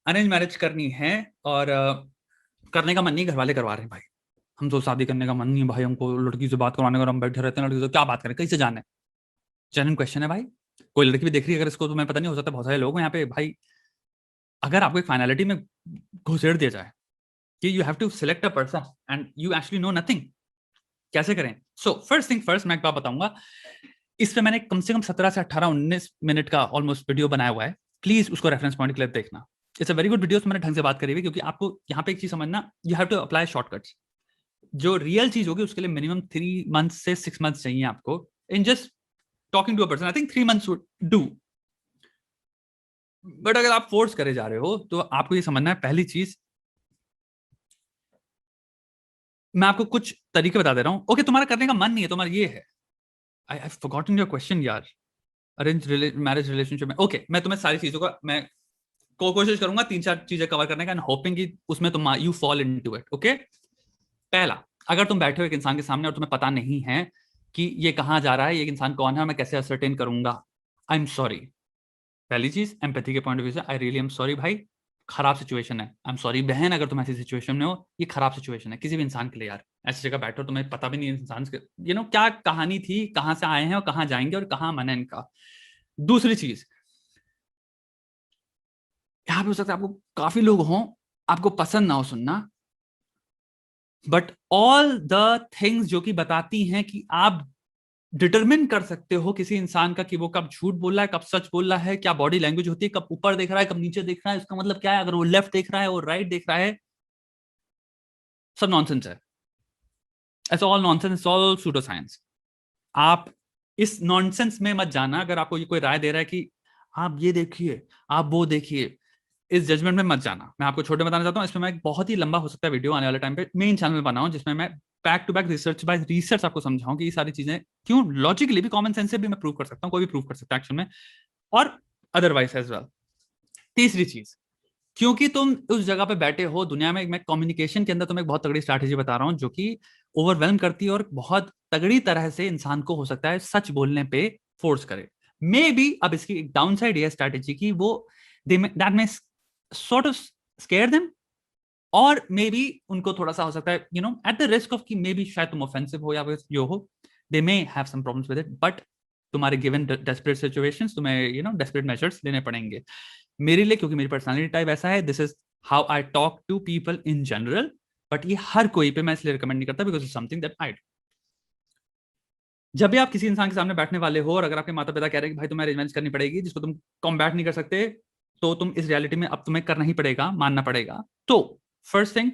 Arrange marriage करनी है और करने का मन नहीं, घर वाले करवा रहे हैं भाई। हम तो शादी करने का मन नहीं है भाई, हमको लड़की से बात करवाने का, हम बैठे रहते हैं लड़की से क्या बात करें, कैसे जाने। जेन्युइन क्वेश्चन है भाई। कोई लड़की भी देख रही है अगर इसको, तो मैं पता नहीं, हो सकता है बहुत सारे लोग हैं यहाँ पे भाई। अगर आपको एक फाइनलिटी में घुसेड़ दिया जाए कि you have to select a person and you actually know nothing, कैसे करें? सो फर्स्ट थिंग फर्स्ट, मैं एक बात बताऊंगा। इस पे मैंने कम से कम 17 से 18-19 मिनट का ऑलमोस्ट वीडियो बनाया हुआ है। प्लीज उसको रेफरेंस पॉइंट के लिए देखना। It's a very good video. मैंने ढंग से बात करी हुई, क्योंकि आपको यहाँ पे एक चीज समझना, you have to apply shortcuts. जो रियल चीज होगी उसके लिए मिनिमम 3 मंथ्स से 6 मंथ्स चाहिए आपको, in just talking to a person. I think 3 months would do. But अगर आप फोर्स करे जा रहे हो तो आपको ये समझना है, पहली चीज मैं आपको कुछ तरीके बता दे रहा हूं। ओके, तुम्हारा करने का मन नहीं है, तुम्हारा ये है। I have forgotten your question यार। अरेंज मैरिज रिलेशनशिप में ओके, मैं तुम्हें सारी चीजों का मैं कोशिश करूंगा 3-4 चीजें कवर करने का, एंड होपिंग कि उसमें तुम you fall into it. Okay, पहला, अगर तुम बैठे हो एक इंसान के सामने और तुम्हें पता नहीं है कि ये कहां जा रहा है, ये इंसान कौन है, और मैं कैसे असरटेन करूंगा, आई एम सॉरी। पहली चीज, एम्पैथी के पॉइंट ऑफ व्यू से आई रियली एम सॉरी भाई, खराब सिचुएशन है। आई एम सॉरी बहन, अगर तुम ऐसी सिचुएशन में हो, ये खराब सिचुएशन है किसी भी इंसान के लिए यार। ऐसी जगह बैठो, तुम्हें पता भी नहीं इंसान क्या कहानी थी, कहां से आए हैं और कहां जाएंगे और कहां मन है इनका। दूसरी चीज, यहाँ पे हो सकता है आपको काफी लोग हों, आपको पसंद ना हो सुनना, बट ऑल द थिंग्स जो कि बताती हैं कि आप डिटरमिन कर सकते हो किसी इंसान का कि वो कब झूठ बोल रहा है, कब सच बोल रहा है, क्या बॉडी लैंग्वेज होती है, कब ऊपर देख रहा है, कब नीचे देख रहा है, इसका मतलब क्या है, अगर वो लेफ्ट देख रहा है और राइट देख रहा है, सब नॉनसेंस है। It's all nonsense, all pseudo science. आप इस नॉनसेंस में मत जाना। अगर आपको ये कोई राय दे रहा है कि आप ये देखिए, आप वो देखिए, इस जजमेंट में मत जाना। मैं आपको छोटे बताना चाहता हूँ, इसमें मैं एक बहुत ही लंबा हो सकता है वीडियो आने वाले टाइम पे मेन चैनल में बनाऊं, जिसमें मैं back to back research by research आपको समझाऊं कि ये सारी चीजें क्यों लॉजिकली भी, कॉमन सेंस से भी मैं प्रूव कर सकता हूँ, कोई भी प्रूव कर सकता है एक्शन में, और अदरवाइज एज वेल। तीसरी चीज, क्योंकि तुम उस जगह पे बैठे हो दुनिया में, मैं कम्युनिकेशन के अंदर तुम्हें एक बहुत तगड़ी स्ट्रैटेजी बता रहा हूं जो कि ओवरवेलम करती है और बहुत तगड़ी तरह से इंसान को हो सकता है सच बोलने पे फोर्स करे। मे बी अब इसकी एक डाउन साइड है स्ट्रैटेजी की, वो that may sort of square them, और मे बी उनको थोड़ा सा हो सकता है एट द रिस्क ऑफ कि मे बी शायद तुम ऑफेंसिव हो या जो हो, they may have some problems with it, but तुम्हारे गिवन डेस्परेट सिचुएशंस तुम्हें डेस्परेट मेजर्स लेने पड़ेंगे। मेरे लिए, क्योंकि मेरी पर्सनालिटी टाइप ऐसा है, this is how I talk to people in general, but ये हर कोई पे मैं इसलिए रिकमेंड नहीं करता because is something that I. जब भी आप किसी इंसान के सामने बैठने वाले हो और अगर आपके माता पिता कह रहे हैं कि भाई तुम्हें अरेंजमेंट करनी पड़ेगी जिसको तुम कॉम्बैट नहीं कर सकते, तो तुम इस रियलिटी में अब तुम्हें करना ही पड़ेगा, मानना पड़ेगा। तो first thing,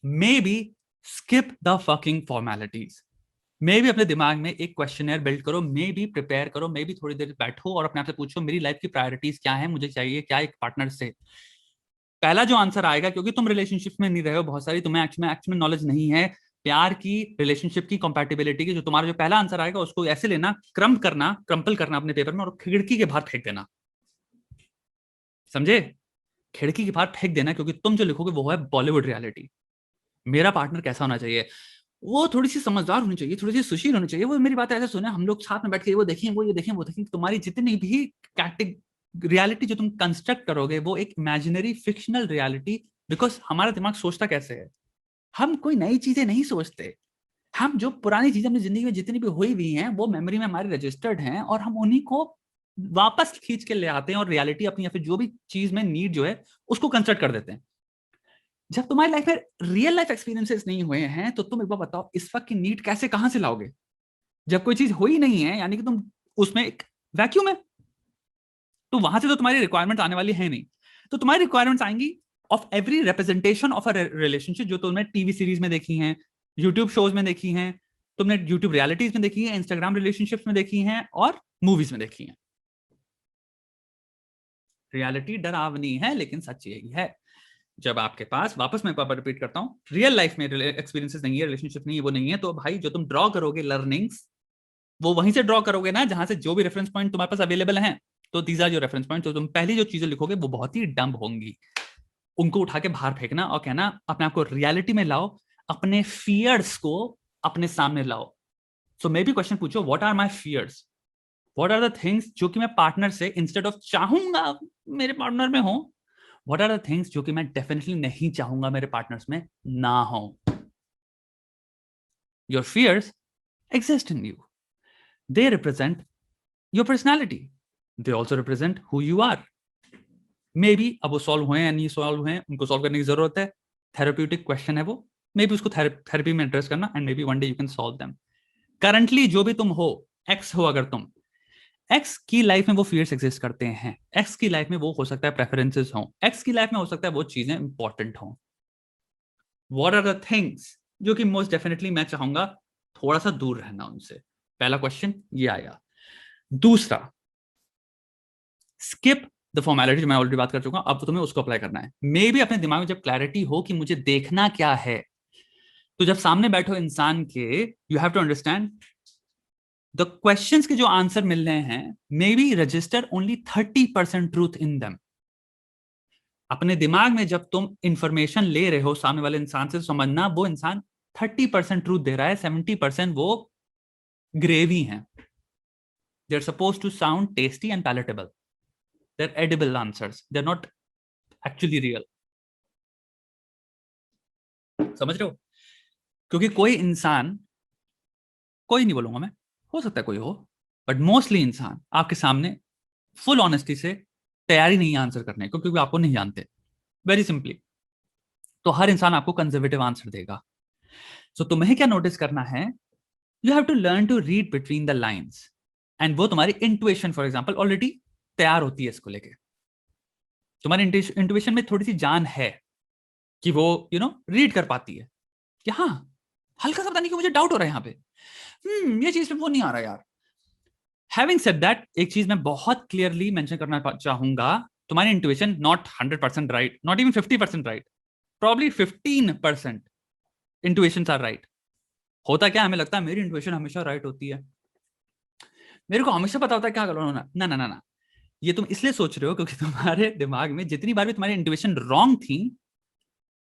maybe skip the fucking formalities. मे भी अपने दिमाग में एक क्वेश्चनर बिल्ड करो, मे भी प्रिपेयर करो, मे भी थोड़ी देर बैठो और अपने आप से पूछो मेरी लाइफ की प्रायोरिटीज क्या है, मुझे चाहिए क्या एक पार्टनर से। पहला जो आंसर आएगा, क्योंकि तुम रिलेशनशिप में नहीं रहे हो बहुत सारी, तुम्हें एक्चुअल में नॉलेज नहीं है प्यार की, रिलेशनशिप की, कंपैटिबिलिटी की, जो तुम्हारा जो पहला आंसर आएगा उसको ऐसे लेना, क्रम्पल करना अपने पेपर में और खिड़की के बाहर फेंक देना। समझे? खिड़की के बाहर फेंक देना, क्योंकि तुम जो लिखोगे वो है बॉलीवुड रियलिटी। मेरा पार्टनर कैसा होना चाहिए? वो थोड़ी सी समझदार होनी चाहिए, थोड़ी सी सुशील होनी चाहिए, वो मेरी बात ऐसे सुने, हम लोग साथ में बैठ के वो देखें, वो ये देखें, वो देखें। तुम्हारी जितनी भी रियलिटी जो तुम कंस्ट्रक्ट करोगे वो एक इमेजिनरी फिक्शनल रियलिटी, बिकॉज हमारा दिमाग सोचता कैसे है, हम कोई नई चीजें नहीं सोचते। हम जो पुरानी चीजें अपनी जिंदगी में जितनी भी हुई हुई हैं वो मेमोरी में हमारी रजिस्टर्ड हैं, और हम उन्हीं को वापस खींच के ले आते हैं और रियलिटी अपनी या फिर जो भी चीज में नीड जो है उसको कंस्ट्रक्ट कर देते हैं। जब तुम्हारी लाइफ में रियल लाइफ एक्सपीरियंसेस नहीं हुए हैं तो तुम एक बार बताओ इस वक्त की नीड कैसे कहां से लाओगे? जब कोई चीज हो ही नहीं है, यानी कि तुम उसमें एक वैक्यूम है, तो वहां से तो तुम्हारी रिक्वायरमेंट आने वाली है नहीं। तो तुम्हारी रिक्वायरमेंट्स आएंगी of every representation of a relationship जो तुमने टीवी सीरीज में देखी हैं, यूट्यूब शोज में देखी हैं, तुमने यूट्यूब रियलिटीज में देखी है, इंस्टाग्राम रिलेशनशिप्स में देखी हैं और मूवीज में देखी हैं। रियलिटी डरावनी है लेकिन सच यही है, जब आपके पास, वापस मैं रिपीट करता हूं, रियल लाइफ में एक्सपीरियंसेस नहीं है, रिलेशनशिप नहीं है, वो नहीं है, तो भाई जो तुम ड्रॉ करोगे लर्निंग्स, वो वहीं से ड्रॉ करोगे ना जहां से जो भी रेफरेंस पॉइंट तुम्हारे पास अवेलेबल हैं। तो दीज आर जो रेफरेंस पॉइंट, तो तुम पहली जो चीजें लिखोगे वो बहुत ही डम्ब होंगी, उनको उठा के बाहर फेंकना और कहना अपने आप को रियलिटी में लाओ, अपने फियर्स को अपने सामने लाओ। सो मे बी क्वेश्चन पूछो, what are my fears, what are the things जो कि मैं पार्टनर से इंस्टेड ऑफ चाहूंगा मेरे पार्टनर में हो, व्हाट आर द थिंग्स जो कि मैं डेफिनेटली नहीं चाहूंगा मेरे पार्टनर्स में ना हो. Your fears exist in you. They represent your personality. They also represent who you are. Maybe अब वो सॉल्व हुए या नहीं सॉल्व हुए, उनको सॉल्व करने की जरूरत है. थेरेप्यूटिक क्वेश्चन है वो. मे बी उसको थेरेपी में एड्रेस करना, and may be one day you can solve them. Currently जो भी तुम हो, एक्स हो, अगर तुम एक्स की लाइफ में वो फियर्स एग्जिस्ट करते हैं. एक्स की लाइफ में वो हो सकता है प्रेफरेंसेस हो, एक्स की लाइफ में हो सकता है वो चीजें इंपॉर्टेंट हो. व्हाट आर द थिंग्स जो कि मोस्ट डेफिनेटली मैं चाहूंगा थोड़ा सा दूर रहना उनसे. पहला क्वेश्चन ये आया. दूसरा, स्किप द फॉर्मेलिटी, जो मैं ऑलरेडी बात कर चुका हूं, अब तुम्हें उसको अप्लाई करना है. मे बी अपने दिमाग में जब क्लैरिटी हो कि मुझे देखना क्या है, तो जब सामने बैठो इंसान के, you have to understand the questions के जो आंसर मिल रहे हैं, maybe register only 30% truth in them. अपने दिमाग में जब तुम इंफॉर्मेशन ले रहे हो सामने वाले इंसान से, समझना वो इंसान 30% ट्रूथ दे रहा है, 70% वो ग्रेवी है. They are suppose to sound tasty and palatable. They are edible answers, they are not actually real. समझ रहे हो? क्योंकि कोई इंसान, कोई नहीं बोलूंगा मैं, हो सकता है कोई हो, बट मोस्टली इंसान आपके सामने फुल ऑनेस्टी से तैयारी नहीं आंसर करने को, क्योंकि आपको नहीं जानते. वेरी सिंपली, तो हर इंसान आपको कंजर्वेटिव आंसर देगा. सो तुम्हें क्या नोटिस करना है, you have to learn to read between the lines. And वो तुम्हारी इंट्यूएशन फॉर एग्जाम्पल ऑलरेडी तैयार होती है इसको लेके. तुम्हारी इंट्यूएशन में थोड़ी सी जान है कि वो रीड कर पाती है कि हाँ, हल्का सा पता नहीं कि मुझे डाउट हो रहा है यहाँ पे, ये चीज पे वो नहीं आ रहा यार. हैविंग सेड दैट, एक चीज मैं बहुत क्लियरली मेंशन करना चाहूंगा. तुम्हारी intuition not 100% right, not even 50% right, probably 15% intuition are right. होता क्या, हमें लगता है मेरी इंट्यूएशन हमेशा राइट होती है, मेरे को हमेशा पता होता है क्या करना होना. ना ना ना ना, ये तुम इसलिए सोच रहे हो क्योंकि तुम्हारे दिमाग में जितनी बार भी तुम्हारी इंट्यूएशन रॉन्ग थी,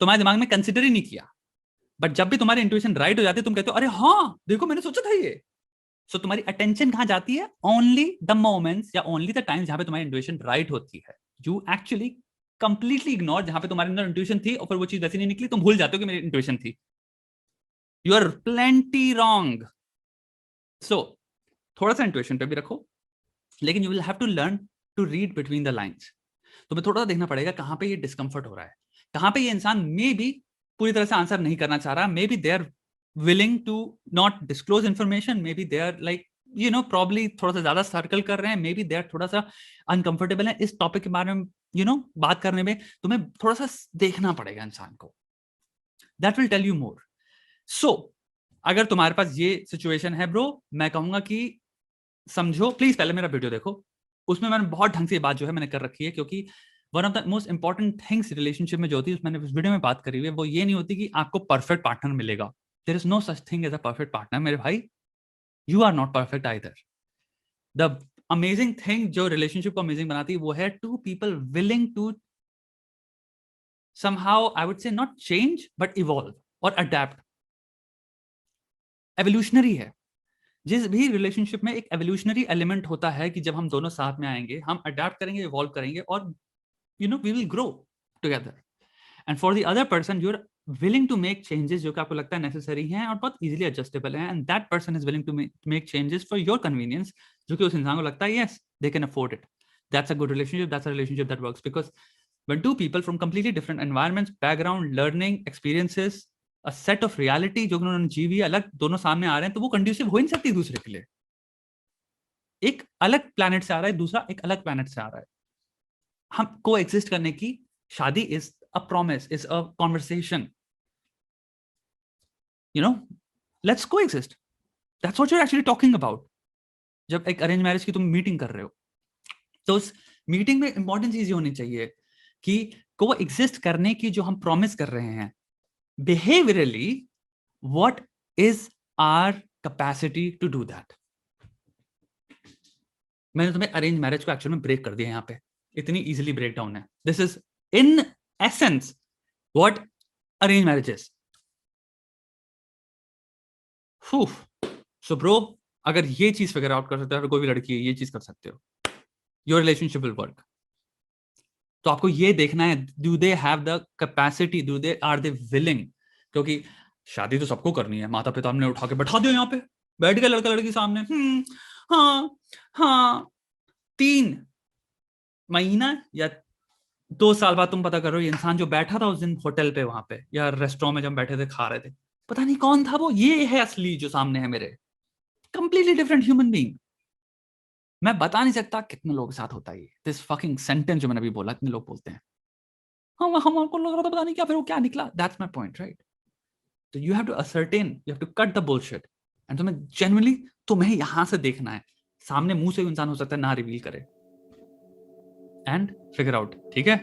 तुम्हारे दिमाग में कंसिडर ही नहीं किया. बट जब भी तुम्हारी इंट्यूएशन राइट हो जाती है, तुम कहते हो अरे हाँ देखो मैंने सोचा था ये. सो तुम्हारी अटेंशन कहां जाती है, ओनली द मोमेंट्स या ओनली द टाइम्स जहां पे तुम्हारी इंट्यूएशन राइट होती है. यू एक्चुअली कंप्लीटली इग्नोर जहां पे तुम्हारे अंदर इंट्यूएशन थी और फिर वो चीज वैसी नहीं निकली, तुम भूल जाते हो कि मेरी इंट्यूएशन थी. You are plenty wrong. So थोड़ा सा इंट्यूएशन पे भी रखो, लेकिन you will have to learn to read between the lines. तुम्हें थोड़ा सा देखना पड़ेगा कहां पे ये डिस्कंफर्ट हो रहा है, कहां पे ये इंसान मे बी पूरी तरह से आंसर नहीं करना चाह रहा, maybe they are willing to not disclose information, maybe they are like probably थोड़ा सा ज्यादा सर्कल कर रहे हैं, मे बी दे आर थोड़ा सा अनकंफर्टेबल है इस टॉपिक के बारे में बात करने में. तुम्हें थोड़ा सा देखना पड़ेगा इंसान को. That will tell you more. So अगर तुम्हारे पास ये सिचुएशन है ब्रो, मैं कहूंगा कि समझो, प्लीज पहले मेरा वीडियो देखो, उसमें मैंने बहुत ढंग से ये बात जो है मैंने कर रखी है. क्योंकि one of the most important things relationship में जो होती है, मैंने उस वीडियो में बात करी हुई है, वो ये नहीं होती कि आपको परफेक्ट पार्टनर मिलेगा. There is no such thing as a perfect partner मेरे भाई. You are not perfect either. The amazing thing जो रिलेशनशिप को अमेजिंग बनाती है, वो है two people willing to somehow, I would say not change but evolve और adapt. Evolutionary है. जिस भी रिलेशनशिप में एक एवोल्यूशनरी एलिमेंट होता है कि जब हम दोनों साथ में आएंगे, हम अडेप्ट करेंगे, इवॉल्व करेंगे, और we will grow together. And for the other person you are willing to make changes जो कि आपको लगता है नेसेसरी हैं और बहुत इजीली एडजस्टेबल है, and that person is willing to make changes for your convenience, जो कि उस इंसान को लगता है yes they can afford it. That's a good relationship. That's a relationship that works, because when two people from completely different environments, background, learning, experiences, a set of reality जो उन्होंने जी हुई अलग, दोनों सामने आ रहे हैं, तो वो कंड्यूसिव हो ही नहीं सकती दूसरे के लिए. एक अलग प्लैनेट से आ रहा है, दूसरा एक अलग प्लैनेट से आ रहा है. हम को एग्जिस्ट करने की, शादी is a promise, is a conversation. Let's coexist. That's what you are actually talking about. जब एक अरेंज मैरिज की तुम मीटिंग कर रहे हो, तो उस मीटिंग में इंपॉर्टेंट चीज ये होनी चाहिए कि को एग्जिस्ट करने की जो हम प्रॉमिस कर रहे हैं, behaviorally what is our capacity to do that. मैंने तुम्हें अरेंज मैरिज को एक्चुअल में ब्रेक कर दिया यहाँ पे, इतनी इजीली ब्रेक डाउन है. This is in essence what arrange marriage is. So bro, अगर ये चीज फिगर आउट कर सकते हो, कोई भी लड़की ये चीज कर सकते हो, योर रिलेशनशिप विल वर्क. तो आपको ये देखना है, do they have the capacity, do they are they willing. क्योंकि शादी तो सबको करनी है, माता पिता ने उठा के बैठा दिया यहाँ पे, बैठ गए लड़का लड़की सामने, हाँ हाँ, 3 महीना या 2 साल बाद तुम पता करो ये इंसान जो बैठा था उस दिन होटल पे वहां पे या रेस्टोरेंट में जब बैठे थे खा रहे थे, पता नहीं कौन था वो, ये है असली जो सामने है मेरे, कंप्लीटली डिफरेंट ह्यूमन बीइंग। मैं बता नहीं सकता कितने लोगों के साथ होता है दिस फकिंग सेंटेंस जो मैंने अभी बोला, इतने लोग बोलते हैं, हम हमको लग रहा था पता नहीं क्या, फिर वो क्या निकला, दैट्स माय पॉइंट, राइट? तो you have to ascertain, you have to cut the bullshit, and तुम्हें जेन्युइनली तुम्हें यहां से देखना है, सामने मुंह से इंसान हो सकता है ना रिवील करे, एंड फिगर आउट, ठीक है?